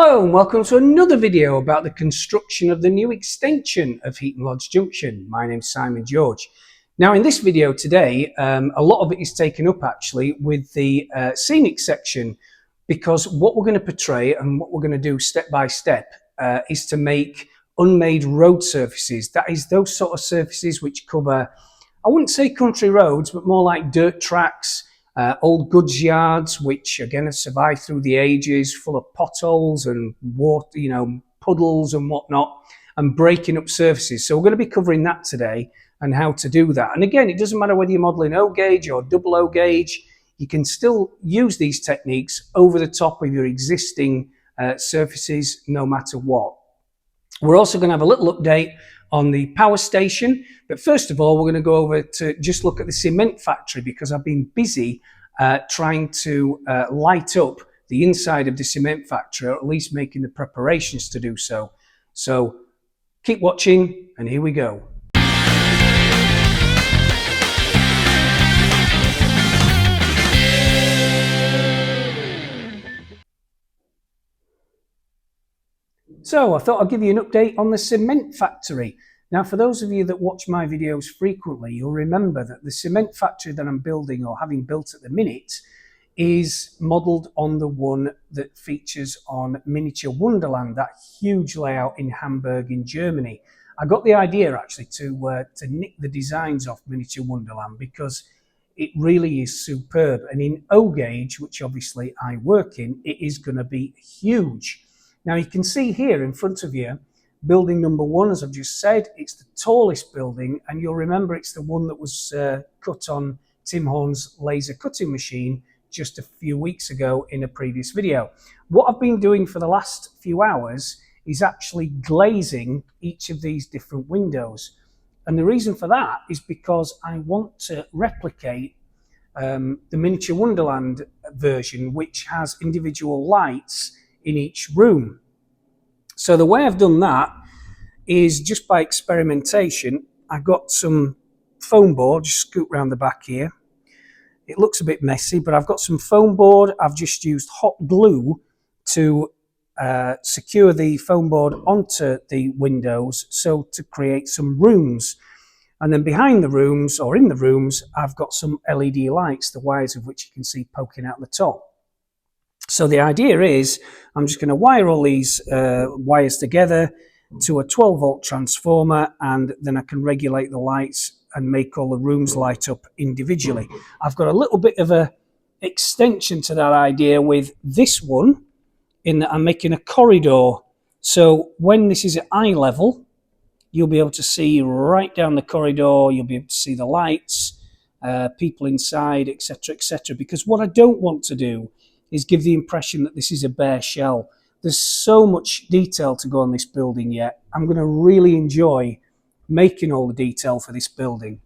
Hello and welcome to another video about the construction of the new extension of Heaton Lodge Junction. My name's Simon George. Now in this video today, a lot of it is taken up actually with the scenic section, because what we're going to portray and what we're going to do step by step is to make unmade road surfaces. That is those sort of surfaces which cover, I wouldn't say country roads, but more like dirt tracks, old goods yards, which again have survived through the ages, full of potholes and water, puddles and whatnot, and breaking up surfaces. So we're going to be covering that today and how to do that. And again, it doesn't matter whether you're modeling O gauge or double O gauge, you can still use these techniques over the top of your existing surfaces, no matter what. We're also going to have a little update on the power station, but first of all we're going to go over to just look at the cement factory, because I've been busy trying to light up the inside of the cement factory, or at least making the preparations to do so. So keep watching, and here we go. So I thought I'd give you an update on the cement factory. Now, for those of you that watch my videos frequently, you'll remember that the cement factory that I'm building, or having built at the minute, is modelled on the one that features on Miniature Wonderland, that huge layout in Hamburg in Germany. I got the idea actually to nick the designs off Miniature Wonderland, because it really is superb. And in O gauge, which obviously I work in, it is going to be huge. Now you can see here in front of you, building number one, as I've just said, it's the tallest building, and you'll remember it's the one that was cut on Tim Horn's laser cutting machine just a few weeks ago in a previous video. What I've been doing for the last few hours is actually glazing each of these different windows. And the reason for that is because I want to replicate the Miniature Wonderland version, which has individual lights in each room. So the way I've done that is just by experimentation. I got some foam board, just scoot around the back here. It looks a bit messy, but I've got some foam board. I've just used hot glue to secure the foam board onto the windows, so to create some rooms. And then behind the rooms, or in the rooms, I've got some LED lights, the wires of which you can see poking out the top. So the idea is I'm just going to wire all these wires together to a 12-volt transformer, and then I can regulate the lights and make all the rooms light up individually. I've got a little bit of a extension to that idea with this one, in that I'm making a corridor. So when this is at eye level, you'll be able to see right down the corridor, you'll be able to see the lights, people inside, etc., etc. Because what I don't want to do is give the impression that this is a bare shell. There's so much detail to go on this building yet. I'm going to really enjoy making all the detail for this building.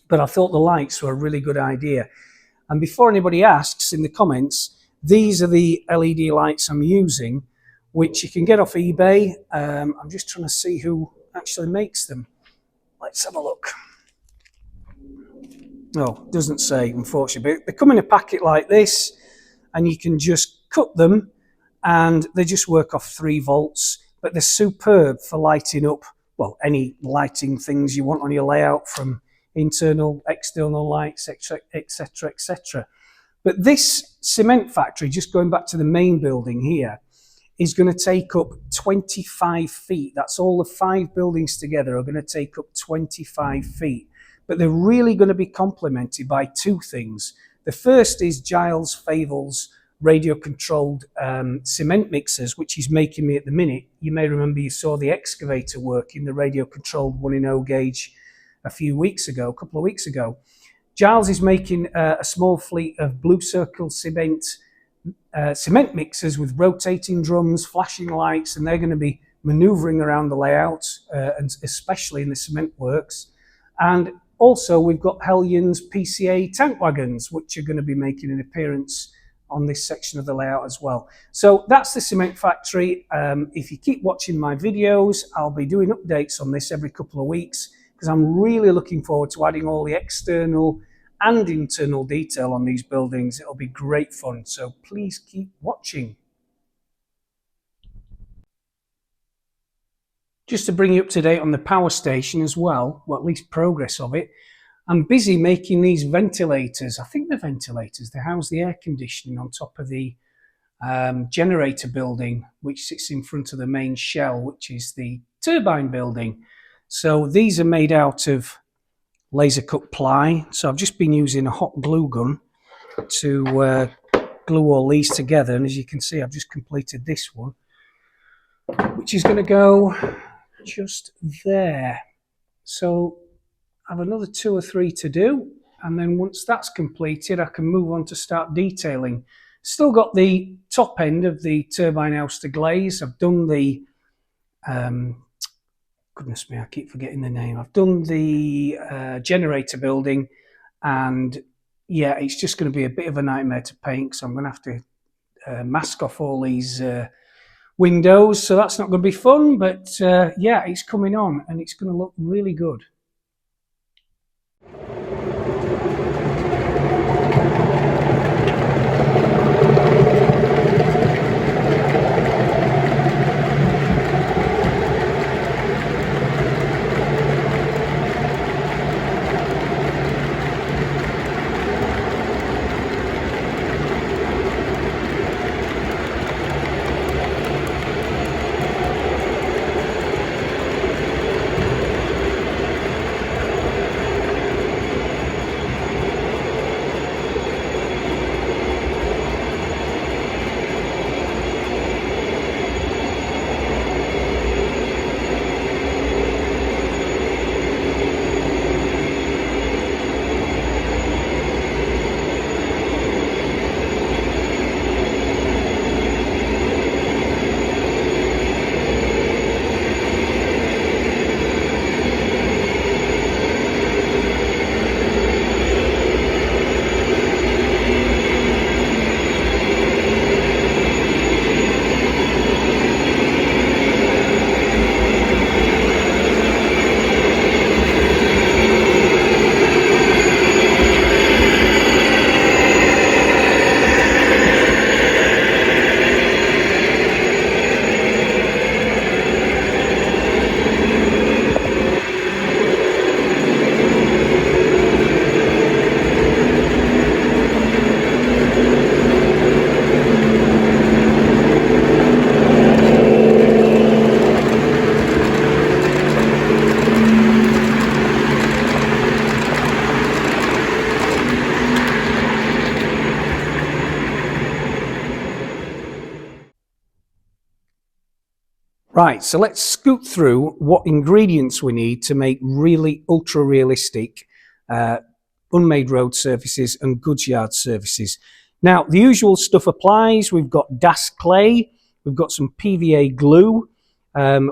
But I thought the lights were a really good idea. And before anybody asks in the comments, these are the LED lights I'm using, which you can get off eBay. I'm just trying to see who actually makes them. Let's have a look. Oh, it doesn't say, unfortunately, but they come in a packet like this, and you can just cut them, and they just work off 3 volts, but they're superb for lighting up, well, any lighting things you want on your layout, from internal, external lights, etc., etc., etc. But this cement factory, just going back to the main building here, is going to take up 25 feet. That's all the 5 buildings together are going to take up 25 feet. But they're really going to be complemented by 2 things. The first is Giles Favel's radio-controlled cement mixers, which he's making me at the minute. You may remember you saw the excavator working, the radio-controlled one in O gauge a couple of weeks ago. Giles is making a small fleet of blue circle cement mixers with rotating drums, flashing lights, and they're going to be manoeuvring around the layout, and especially in the cement works. And also, we've got Hellions PCA tank wagons, which are going to be making an appearance on this section of the layout as well. So that's the cement factory. If you keep watching my videos, I'll be doing updates on this every couple of weeks, because I'm really looking forward to adding all the external and internal detail on these buildings. It'll be great fun. So please keep watching. Just to bring you up to date on the power station as well, or at least progress of it, I'm busy making these ventilators. I think they're ventilators. They house the air conditioning on top of the generator building, which sits in front of the main shell, which is the turbine building. So these are made out of laser cut ply. So I've just been using a hot glue gun to glue all these together. And as you can see, I've just completed this one, which is going to go just there. So I have another 2 or 3 to do. And then once that's completed, I can move on to start detailing. Still got the top end of the turbine house to glaze. I've done the, goodness me, I keep forgetting the name. I've done the generator building, and yeah, it's just going to be a bit of a nightmare to paint, so I'm going to have to mask off all these windows, so that's not going to be fun, but yeah, it's coming on and it's going to look really good. Right, so let's scoot through what ingredients we need to make really ultra realistic unmade road surfaces and goods yard surfaces. Now, the usual stuff applies. We've got DAS clay, we've got some PVA glue,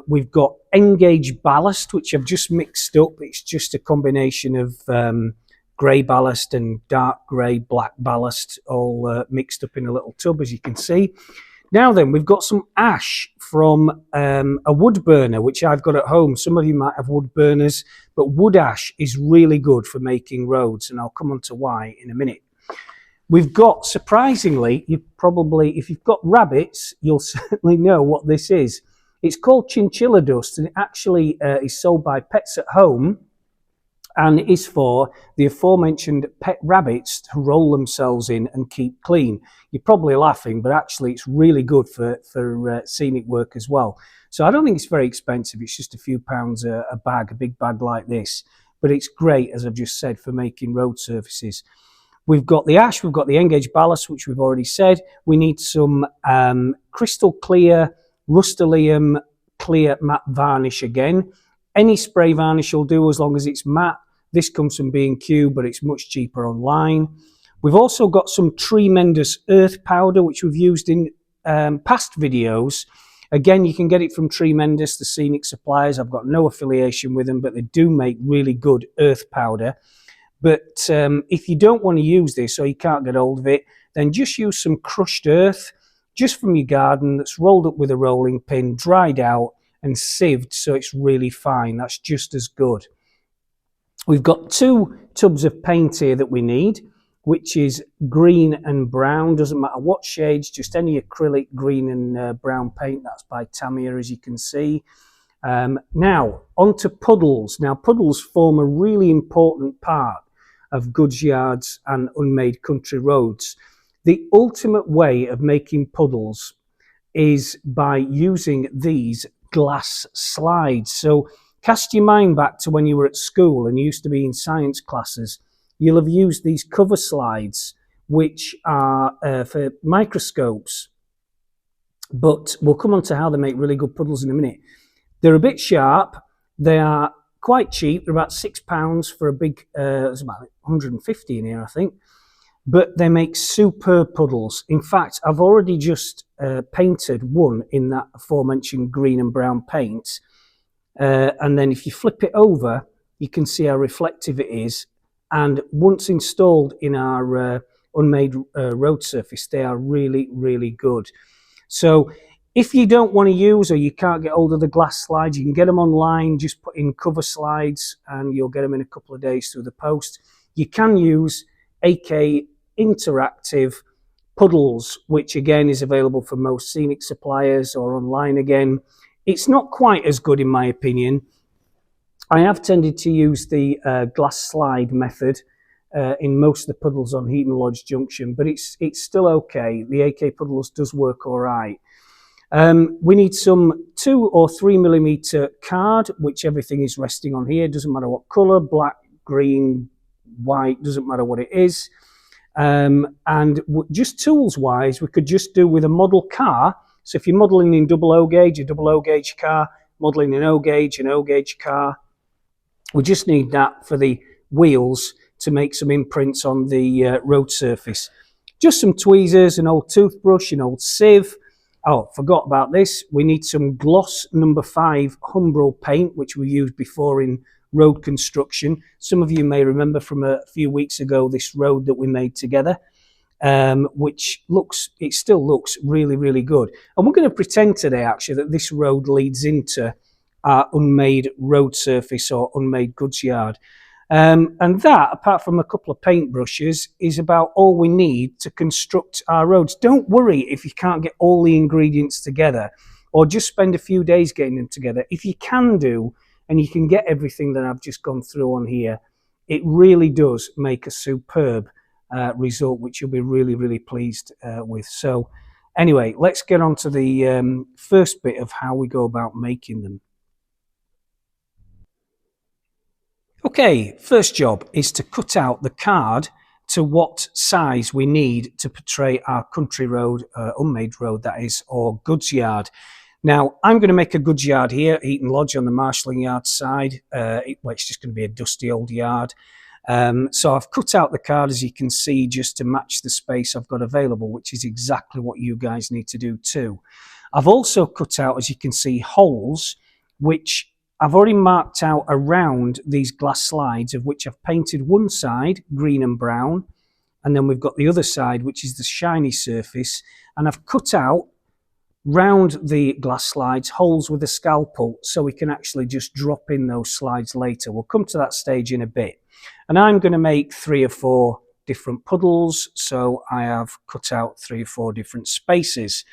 we've got N-gauge ballast, which I've just mixed up. It's just a combination of grey ballast and dark grey black ballast, all mixed up in a little tub, as you can see. Now then, we've got some ash from a wood burner, which I've got at home. Some of you might have wood burners, but wood ash is really good for making roads, and I'll come on to why in a minute. We've got, surprisingly, if you've got rabbits, you'll certainly know what this is. It's called chinchilla dust, and it actually is sold by Pets at Home, and it is for the aforementioned pet rabbits to roll themselves in and keep clean. You're probably laughing, but actually it's really good for scenic work as well. So I don't think it's very expensive. It's just a few pounds a bag, a big bag like this. But it's great, as I've just said, for making road surfaces. We've got the ash, we've got the N-gauge ballast, which we've already said. We need some crystal clear Rust-Oleum clear matte varnish again. Any spray varnish will do as long as it's matte. This comes from B&Q, but it's much cheaper online. We've also got some tremendous earth powder, which we've used in past videos. Again, you can get it from Tremendous, the scenic suppliers. I've got no affiliation with them, but they do make really good earth powder. But if you don't want to use this or you can't get hold of it, then just use some crushed earth just from your garden that's rolled up with a rolling pin, dried out and sieved so it's really fine. That's just as good. We've got 2 tubs of paint here that we need, which is green and brown. Doesn't matter what shades, just any acrylic green and brown paint. That's by Tamiya, as you can see. Now, onto puddles. Now, puddles form a really important part of goods yards and unmade country roads. The ultimate way of making puddles is by using these glass slides. So cast your mind back to when you were at school and you used to be in science classes. You'll have used these cover slides, which are for microscopes, but we'll come on to how they make really good puddles in a minute. They're a bit sharp. They are quite cheap. They're about £6 for a big, there's about 150 in here, I think. But they make superb puddles. In fact, I've already just painted one in that aforementioned green and brown paint. And then if you flip it over, you can see how reflective it is. And once installed in our unmade road surface, they are really, really good. So if you don't want to use, or you can't get hold of the glass slides, you can get them online. Just put in cover slides and you'll get them in a couple of days through the post. You can use AK Interactive puddles, which again is available from most scenic suppliers or online again. It's not quite as good in my opinion. I have tended to use the glass slide method in most of the puddles on Heaton Lodge Junction, but it's still okay. The AK puddles does work all right. We need some 2 or 3 millimeter card, which everything is resting on here. Doesn't matter what color, black, green, white, doesn't matter what it is. And just tools wise, we could just do with a model car. So if you're modeling in double O gauge, a double O gauge car, modeling in O gauge, an O gauge car, we just need that for the wheels to make some imprints on the road surface. Just some tweezers, an old toothbrush, an old sieve. Oh, forgot about this. We need some gloss number 5 Humbrol paint, which we used before in road construction. Some of you may remember from a few weeks ago this road that we made together, which still looks really, really good. And we're going to pretend today actually that this road leads into our unmade road surface or unmade goods yard. And that, apart from a couple of paint brushes, is about all we need to construct our roads. Don't worry if you can't get all the ingredients together, or just spend a few days getting them together. If you can do, and you can get everything that I've just gone through on here, it really does make a superb result, which you'll be really, really pleased with. So anyway, let's get on to the first bit of how we go about making them. Okay, first job is to cut out the card to what size we need to portray our country road, unmade road that is, or goods yard. Now, I'm going to make a goods yard here at Heaton Lodge on the marshalling yard side. It's just going to be a dusty old yard. So I've cut out the card, as you can see, just to match the space I've got available, which is exactly what you guys need to do too. I've also cut out, as you can see, holes, which I've already marked out around these glass slides, of which I've painted one side green and brown, and then we've got the other side, which is the shiny surface, and I've cut out round the glass slides holes with a scalpel so we can actually just drop in those slides later. We'll come to that stage in a bit. And I'm going to make 3 or 4 different puddles, so I have cut out 3 or 4 different spaces.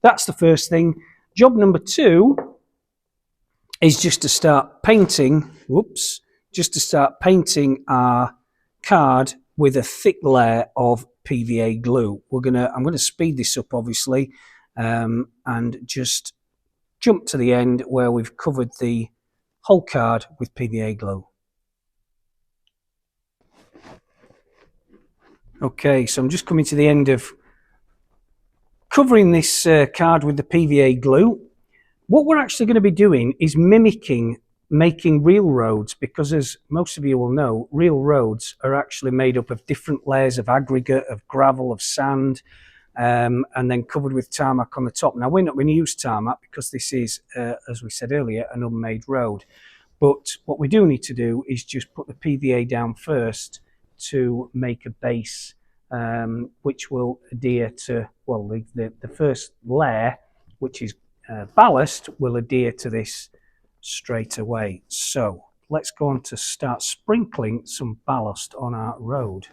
That's the first thing. Job number 2 is just to start painting, our card with a thick layer of PVA glue. I'm going to speed this up, obviously, and just jump to the end where we've covered the whole card with PVA glue. Okay, so I'm just coming to the end of covering this card with the PVA glue. What we're actually going to be doing is mimicking making real roads, because as most of you will know, real roads are actually made up of different layers of aggregate, of gravel, of sand, and then covered with tarmac on the top. Now, we're not going to use tarmac because this is, as we said earlier, an unmade road. But what we do need to do is just put the PVA down first to make a base, which will adhere to, well, the first layer, which is ballast, will adhere to this straight away. So let's go on to start sprinkling some ballast on our road.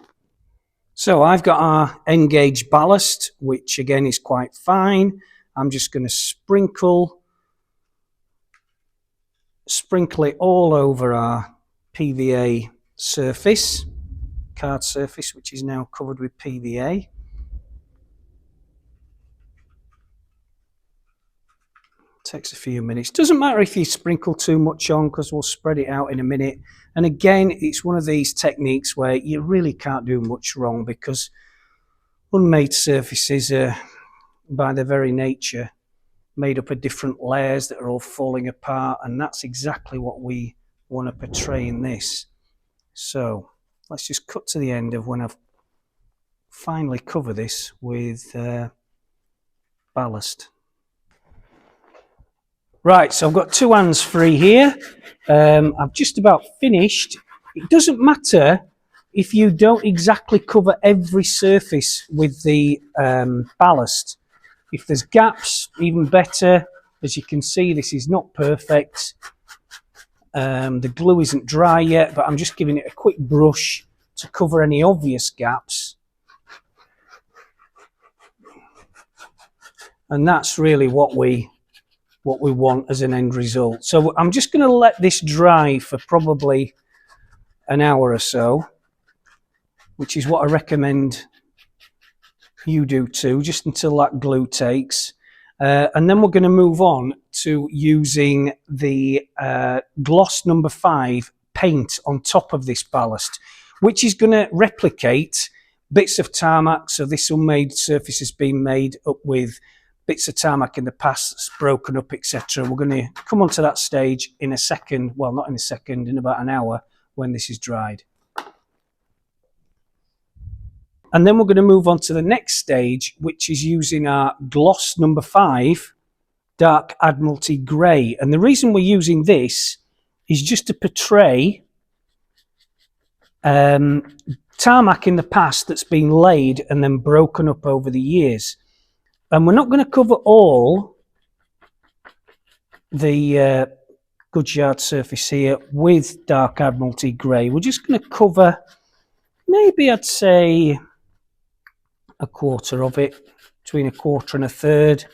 So I've got our N-gauge ballast, which again is quite fine. I'm just going to sprinkle sprinkle it all over our PVA surface, card surface, which is now covered with PVA. Takes a few minutes. Doesn't matter if you sprinkle too much on, because we'll spread it out in a minute. And again, it's one of these techniques where you really can't do much wrong, because unmade surfaces are, by their very nature, made up of different layers that are all falling apart, and that's exactly what we want to portray in this. So let's just cut to the end of when I've finally covered this with ballast. Right, so I've got two hands free here. I've just about finished. It doesn't matter if you don't exactly cover every surface with the ballast. If there's gaps, even better. As you can see, this is not perfect. The glue isn't dry yet, but I'm just giving it a quick brush to cover any obvious gaps. And that's really what we want as an end result. So I'm just going to let this dry for probably an hour or so, which is what I recommend you do too, just until that glue takes. And then we're going to move on to using the gloss number 5 paint on top of this ballast, which is going to replicate bits of tarmac. So this unmade surface has been made up with bits of tarmac in the past that's broken up, etc. We're going to come onto that stage in a second. Well, not in a second, in about an hour when this is dried. And then we're going to move on to the next stage, which is using our gloss number 5 dark Admiralty grey. And the reason we're using this is just to portray tarmac in the past that's been laid and then broken up over the years. And we're not going to cover all the goods yard surface here with dark Admiralty grey. We're just going to cover, maybe I'd say, a quarter of it, between a quarter and a third.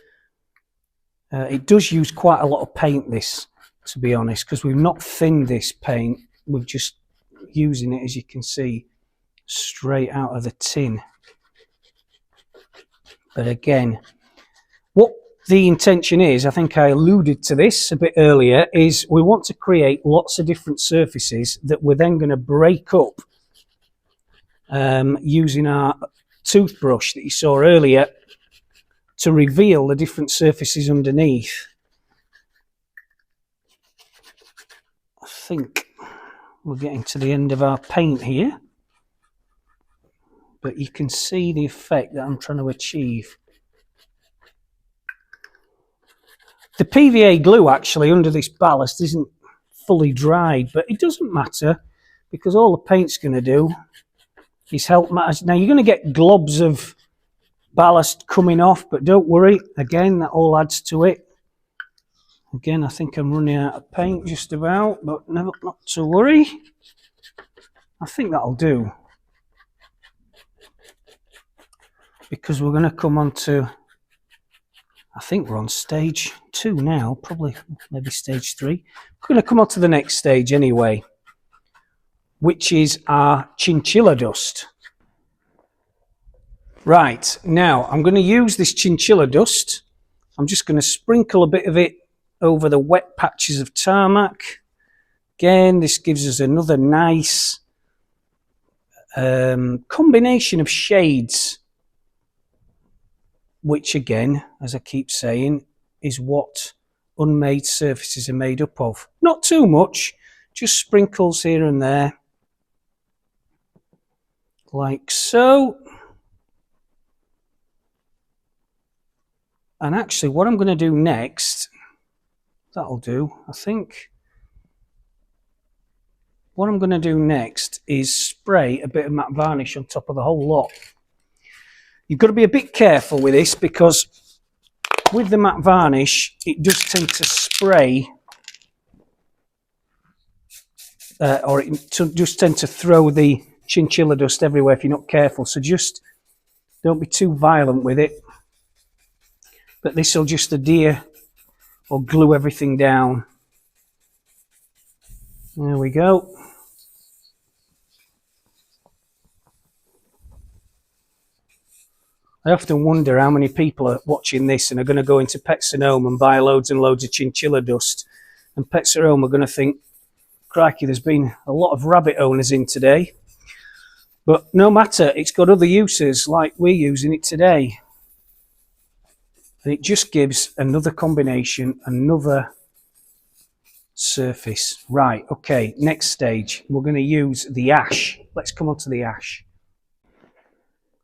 It does use quite a lot of paint, this, to be honest, because we've not thinned this paint. We're just using it, as you can see, straight out of the tin. But again, what the intention is, I think I alluded to this a bit earlier, is we want to create lots of different surfaces that we're then going to break up using our toothbrush that you saw earlier to reveal the different surfaces underneath. I think we're getting to the end of our paint here, but you can see the effect that I'm trying to achieve. The PVA glue actually under this ballast isn't fully dried, but it doesn't matter, because all the paint's going to do is help matters. Now you're going to get globs of ballast coming off, but don't worry, again, that all adds to it. Again, I think I'm running out of paint just about, but not to worry. I think that'll do, because we're going to come on to, I think we're on stage 2 now, probably maybe stage 3. We're going to come on to the next stage anyway, which is our chinchilla dust. Right, now I'm going to use this chinchilla dust. I'm just going to sprinkle a bit of it over the wet patches of tarmac. Again, this gives us another nice combination of shades, which again, as I keep saying, is what unmade surfaces are made up of. Not too much, just sprinkles here and there, like so. And actually what I'm going to do next, that'll do, I think. What I'm going to do next is spray a bit of matte varnish on top of the whole lot. You've got to be a bit careful with this, because with the matte varnish it does tend to spray or it just tend to throw the chinchilla dust everywhere if you're not careful. So just don't be too violent with it. But this will just adhere or glue everything down. There we go. I often wonder how many people are watching this and are going to go into Pets and Home and buy loads and loads of chinchilla dust. And Pets and Home are going to think, crikey, there's been a lot of rabbit owners in today. But no matter, it's got other uses like we're using it today. And it just gives another combination, another surface. Right, okay, next stage. We're going to use the ash. Let's come on to the ash.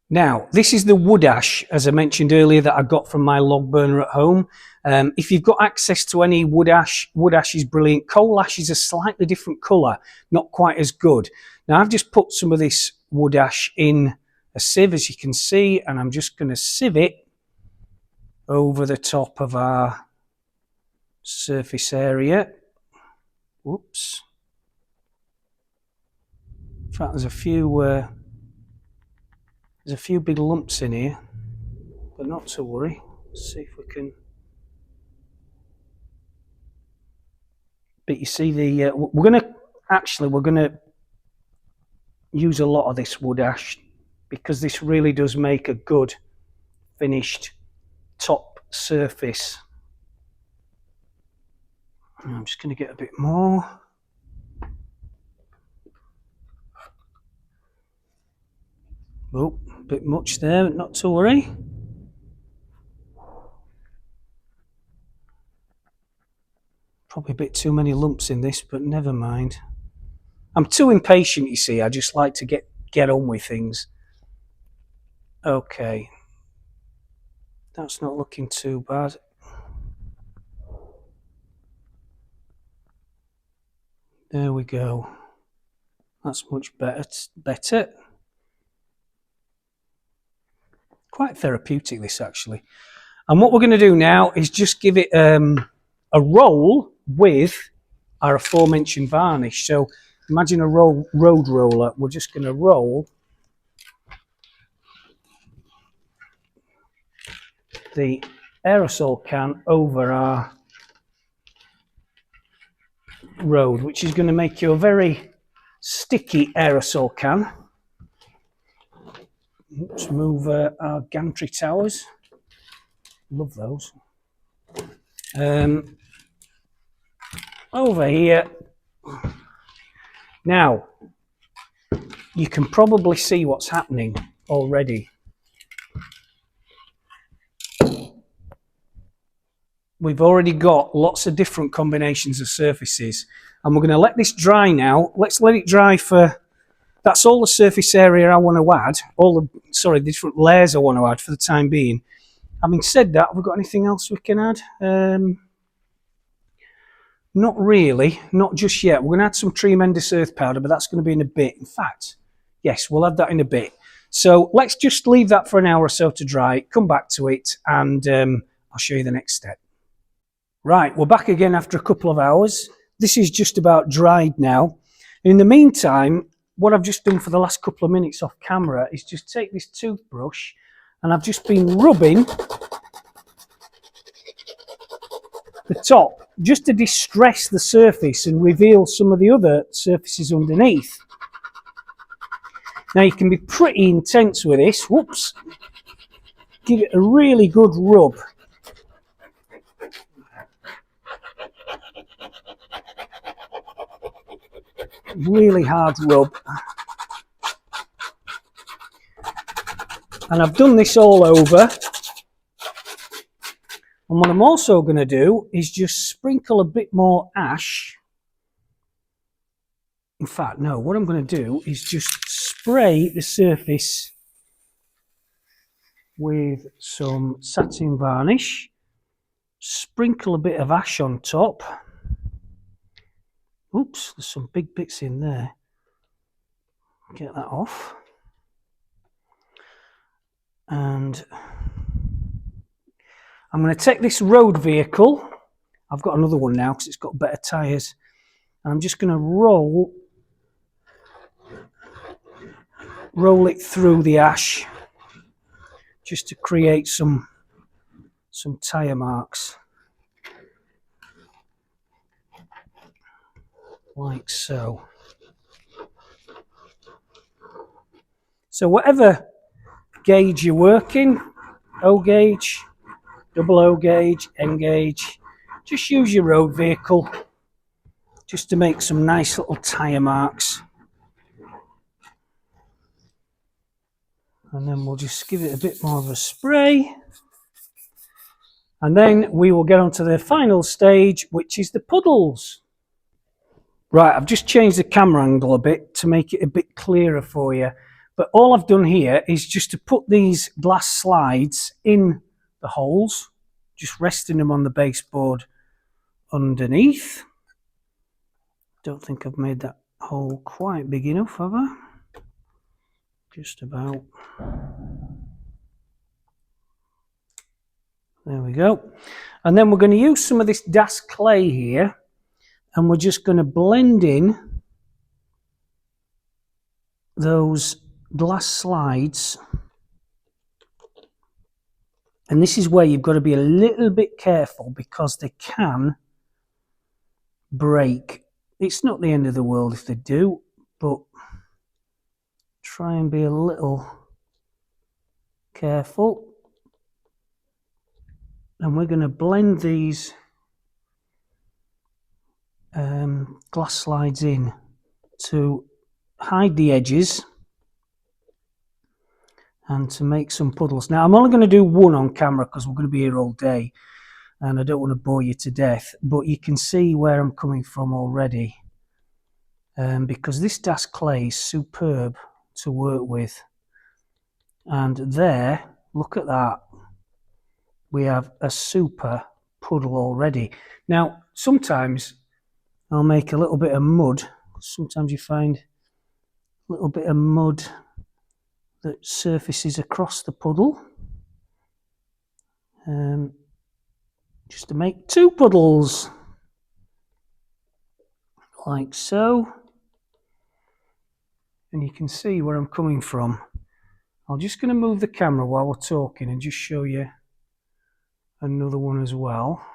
Now, this is the wood ash, as I mentioned earlier, that I got from my log burner at home. If you've got access to any wood ash is brilliant. Coal ash is a slightly different colour, not quite as good. Now, I've just put some of this wood ash in a sieve, as you can see, and I'm just going to sieve it over the top of our surface area. Whoops. In fact, there's a few big lumps in here, but not to worry. Let's see if we can. But you see we're going to use a lot of this wood ash because this really does make a good finished top surface. I'm just going to get a bit more. Oh, a bit much there, but not to worry. Probably a bit too many lumps in this, but never mind. I'm too impatient, you see. I just like to get on with things. Okay. That's not looking too bad. There we go. That's much better. Quite therapeutic, this, actually. And what we're going to do now is just give it a roll with our aforementioned varnish. So imagine a road roller. We're just going to roll the aerosol can over our road, which is going to make you a very sticky aerosol can. Let's move our gantry towers. Love those. Over here. Now, you can probably see what's happening already. We've already got lots of different combinations of surfaces, and we're going to let this dry now. Let's let it dry for, that's all the surface area I want to add, the different layers I want to add for the time being. Having said that, have we got anything else we can add? Not really, not just yet. We're going to add some tremendous earth powder, but that's going to be in a bit. In fact, yes, we'll add that in a bit. So let's just leave that for an hour or so to dry, come back to it, and I'll show you the next step. Right, we're back again after a couple of hours. This is just about dried now. In the meantime, what I've just done for the last couple of minutes off camera is just take this toothbrush, and I've just been rubbing the top just to distress the surface and reveal some of the other surfaces underneath. Now you can be pretty intense with this. Whoops. Give it a really good rub. Really hard rub. And I've done this all over. And what I'm also going to do is just sprinkle a bit more ash. In fact, no, what I'm going to do is just spray the surface with some satin varnish. Sprinkle a bit of ash on top. Oops, there's some big bits in there. Get that off. And I'm going to take this road vehicle. I've got another one now because it's got better tyres. And I'm just going to roll it through the ash just to create some tyre marks. like so. So whatever gauge you're working, O gauge, double O gauge, N gauge, just use your road vehicle just to make some nice little tyre marks. And then we'll just give it a bit more of a spray. And then we will get on to the final stage, which is the puddles. Right, I've just changed the camera angle a bit to make it a bit clearer for you. But all I've done here is just to put these glass slides in the holes, just resting them on the baseboard underneath. Don't think I've made that hole quite big enough, have I? Just about. There we go. And then we're going to use some of this Das clay here, and we're just going to blend in those glass slides. And this is where you've got to be a little bit careful because they can break. It's not the end of the world if they do, but try and be a little careful. And we're going to blend these glass slides in to hide the edges and to make some puddles. Now I'm only going to do one on camera because we're going to be here all day and I don't want to bore you to death, but you can see where I'm coming from already, because this Das clay is superb to work with. And there, look at that, we have a super puddle already. Now sometimes I'll make a little bit of mud. Sometimes you find a little bit of mud that surfaces across the puddle, just to make two puddles, like so. And you can see where I'm coming from. I'm just going to move the camera while we're talking and just show you another one as well.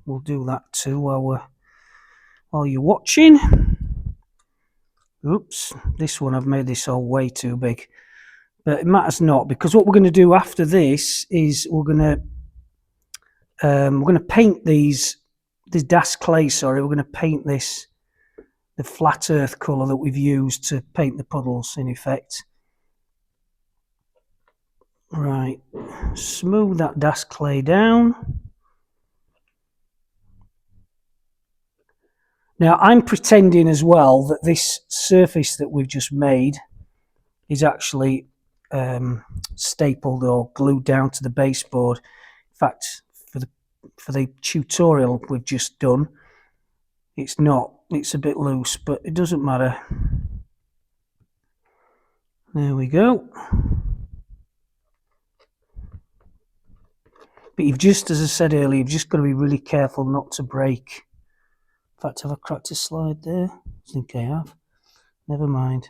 We'll do that too while you're watching. Oops, this one I've made this all way too big, but it matters not, because what we're going to do after this is we're going to paint this Das clay. Sorry, we're going to paint this the flat earth colour that we've used to paint the puddles in effect. Right, smooth that Das clay down. Now I'm pretending as well that this surface that we've just made is actually stapled or glued down to the baseboard. In fact, for the tutorial we've just done, it's not. It's a bit loose, but it doesn't matter. There we go. But you've just, as I said earlier, you've just got to be really careful not to break. In fact, have I cracked a slide there? I think I have. Never mind.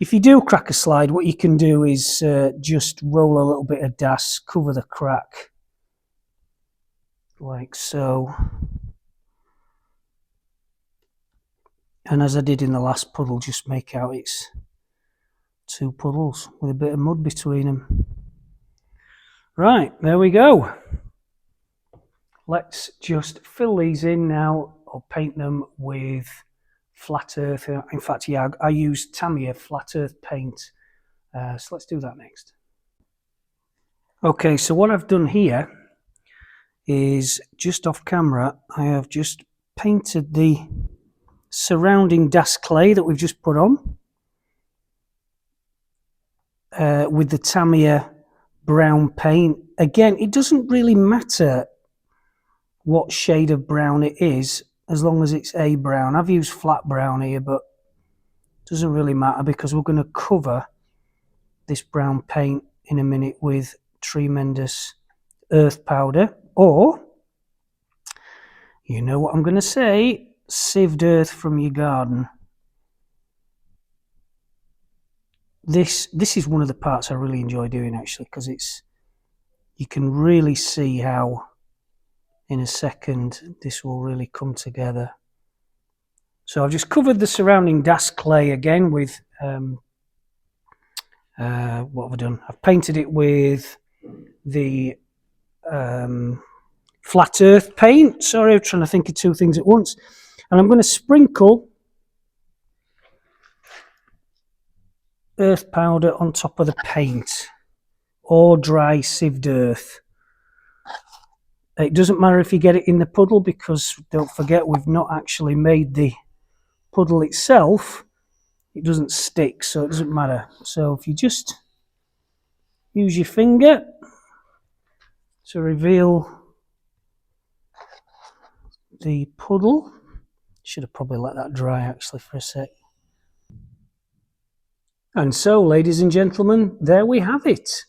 If you do crack a slide, what you can do is just roll a little bit of Das, cover the crack, like so. And as I did in the last puddle, just make out it's two puddles with a bit of mud between them. Right, there we go. Let's just fill these in now, or paint them with flat earth. In fact, yeah, I use Tamiya flat earth paint. So let's do that next. Okay, so what I've done here is, just off camera, I have just painted the surrounding Das clay that we've just put on with the Tamiya brown paint. Again, it doesn't really matter what shade of brown it is, as long as it's a brown. I've used flat brown here, but it doesn't really matter because we're going to cover this brown paint in a minute with tremendous earth powder, or, you know what I'm going to say, sieved earth from your garden. This is one of the parts I really enjoy doing, actually, because you can really see how in a second this will really come together. So I've just covered the surrounding DAS clay again with, what have I done? I've painted it with the flat earth paint. Sorry, I'm trying to think of two things at once. And I'm going to sprinkle earth powder on top of the paint, or dry sieved earth. It doesn't matter if you get it in the puddle, because don't forget we've not actually made the puddle itself. It doesn't stick, so it doesn't matter. So if you just use your finger to reveal the puddle. Should have probably let that dry actually for a sec. And so, ladies and gentlemen, there we have it.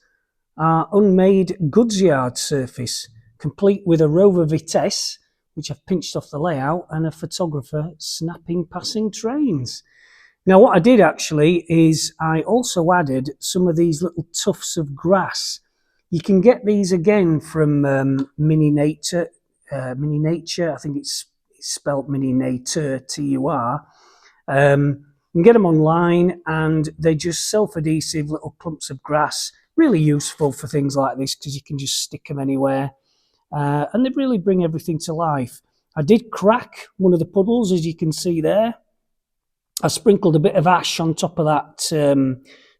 Our unmade goods yard surface, complete with a rover vitesse, which I've pinched off the layout, and a photographer snapping passing trains. Now what I did actually is I also added some of these little tufts of grass. You can get these again from Mini Nature. I think it's spelled Mini Nature, T-U-R. You can get them online, and they're just self-adhesive little clumps of grass. Really useful for things like this, because you can just stick them anywhere. And they really bring everything to life. I did crack one of the puddles, as you can see there. I sprinkled a bit of ash on top of that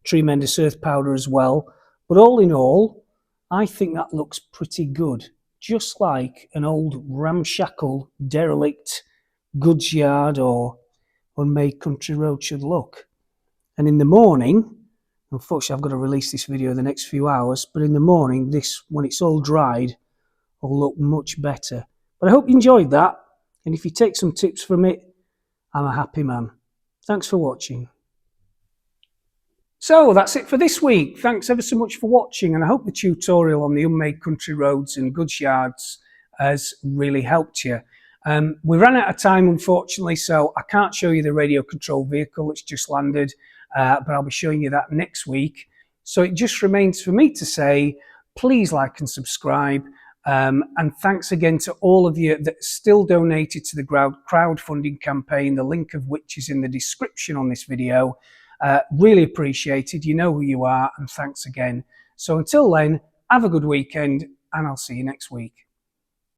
tremendous earth powder as well. But all in all, I think that looks pretty good. Just like an old ramshackle, derelict goods yard or unmade country road should look. And in the morning, unfortunately I've got to release this video in the next few hours, but in the morning, this, when it's all dried, will look much better. But I hope you enjoyed that, and if you take some tips from it, I'm a happy man. Thanks for watching. So that's it for this week. Thanks ever so much for watching, and I hope the tutorial on the unmade country roads and goods yards has really helped you. We ran out of time, unfortunately, so I can't show you the radio control vehicle. It's just landed, but I'll be showing you that next week. So it just remains for me to say, please like and subscribe. And thanks again to all of you that still donated to the crowdfunding campaign, the link of which is in the description on this video. Really appreciated. You know who you are, and thanks again. So until then, have a good weekend, and I'll see you next week.